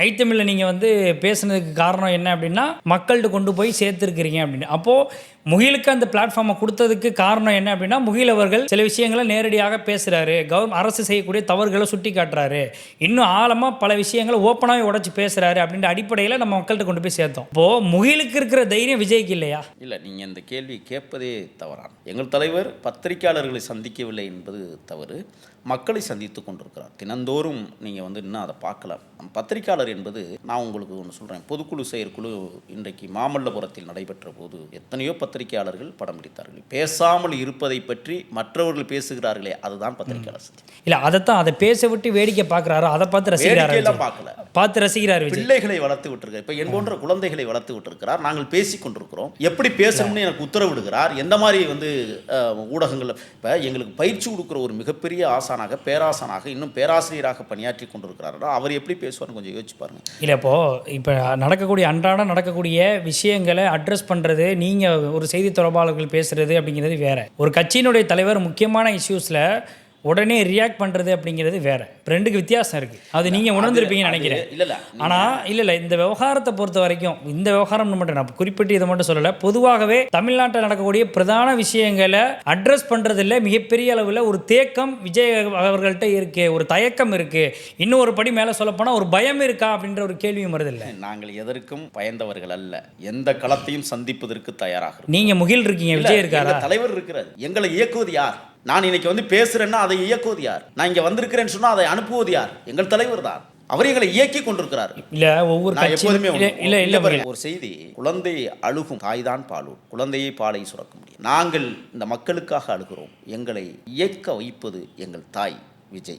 ஐட்டமில்ல நீங்கள் வந்து பேசுனதுக்கு காரணம் என்ன அப்படின்னா மக்கள்கிட்ட கொண்டு போய் சேர்த்துருக்கிறீங்க அப்படின்னு. அப்போது முகிலுக்கு அந்த பிளாட்ஃபார்மை கொடுத்ததுக்கு காரணம் என்ன அப்படின்னா, முகில் அவர்கள் சில விஷயங்களை நேரடியாக பேசுகிறாரு, அரசு செய்யக்கூடிய தவறுகளை சுட்டி காட்டுறாரு, இன்னும் ஆழமாக பல விஷயங்களை ஓப்பனாகவே உடச்சி பேசுகிறாரு அப்படின்ற அடிப்படையில் நம்ம மக்கள்கிட்ட கொண்டு போய் சேர்த்தோம். இப்போது முகிலுக்கு இருக்கிற தைரியம் விஜய்க்கு இல்லையா? இல்லை, நீங்கள் இந்த கேள்வி கேட்பதே தவறான. எங்கள் தலைவர் பத்திரிகையாளர்களை சந்திக்கவில்லை என்பது தவறு, மக்களை சந்தித்து கொண்டிருக்கிறார். தினந்தோறும் நீங்கள் வந்து இன்னும் அதை பார்க்கலாம். பத்திரிகையாளர் என்பது, நான் உங்களுக்கு ஒன்று சொல்கிறேன், பொதுக்குழு செயற்குழு இன்றைக்கு மாமல்லபுரத்தில் நடைபெற்ற போது எத்தனையோ பத்திரிகையாளர்கள் படம் பிடித்தார்கள். பேசாமல் இருப்பதை பற்றி மற்றவர்கள் பேசுகிறார்களே, அதுதான் பத்திரிகையாளர். இல்லை, அதைத்தான், அதை பேச விட்டு வேடிக்கை பார்க்குறாரு, அதை பார்த்து ரசிக்கிறாரு, பார்த்து ரசிக்கிறார். பிள்ளைகளை வளர்த்து விட்டுருக்கார். இப்போ என் போன்ற குழந்தைகளை வளர்த்து விட்டுருக்கிறார். நாங்கள் பேசி கொண்டிருக்கிறோம். எப்படி பேசணும்னு எனக்கு உத்தரவிடுகிறார். எந்த மாதிரி வந்து ஊடகங்கள் இப்போ எங்களுக்கு பயிற்சி கொடுக்குற ஒரு மிகப்பெரிய ஆசானாக, பேராசானாக, இன்னும் பேராசிரியராக பணியாற்றி கொண்டிருக்கிறார். அவர் எப்படி பேசுவார்னு கொஞ்சம் யோசிச்சு பாருங்க. இல்லை, இப்போ நடக்கக்கூடிய அன்றாடம் நடக்கக்கூடிய விஷயங்களை அட்ரஸ் பண்ணுறது, நீங்கள் ஒரு செய்தி தொடர்பாளர்கள் பேசுகிறது அப்படிங்கிறது வேறு. ஒரு கட்சியினுடைய தலைவர் முக்கியமான இஷ்யூஸில் உடனே ரியாக்ட் பண்ணுறது அப்படிங்கிறது வேறு. ரெண்டுக்கு வித்தியாசம் இருக்குது. அது நீங்கள் உணர்ந்துருப்பீங்கன்னு நினைக்கிறேன். ஆனால் இல்லை, இந்த விவகாரத்தை பொறுத்த வரைக்கும், இந்த விவகாரம் மட்டும் நான் குறிப்பிட்டு இதை மட்டும் சொல்லலை, பொதுவாகவே தமிழ்நாட்டில் நடக்கக்கூடிய பிரதான விஷயங்களை அட்ரஸ் பண்ணுறதில்ல மிகப்பெரிய அளவில் ஒரு தேக்கம் விஜய் அவர்கள்ட்ட இருக்குது, ஒரு தயக்கம் இருக்குது. இன்னும் ஒரு படி மேலே சொல்லப்போனால் ஒரு பயம் இருக்கா அப்படின்ற ஒரு கேள்வியும் வருதில்லை. நாங்கள் எதற்கும் பயந்தவர்கள் அல்ல, எந்த களத்தையும் சந்திப்பதற்கு தயாராக. நீங்கள் முகில் இருக்கீங்க, விஜய் இருக்காரா, தலைவர் இருக்கிறார். எங்களை இயக்குவது யார்? நான் இன்னைக்கு வந்து பேசுறேன்னா அதை இயக்குவது யார்? நான் இங்க வந்திருக்கிறேன்னு சொன்னா அதை அனுப்புவது யார்? எங்கள் தலைவர் தான். அவர் எங்களை இயக்கி கொண்டிருக்கிறார். இல்ல, ஒவ்வொரு ஒரு செய்தி, குழந்தை அழுகும் தாய்தான் பாலூர், குழந்தையை பாலை சுரக்க முடியும். நாங்கள் இந்த மக்களுக்காக அழுகிறோம். எங்களை இயக்க வைப்பது எங்கள் தாய் விஜய்.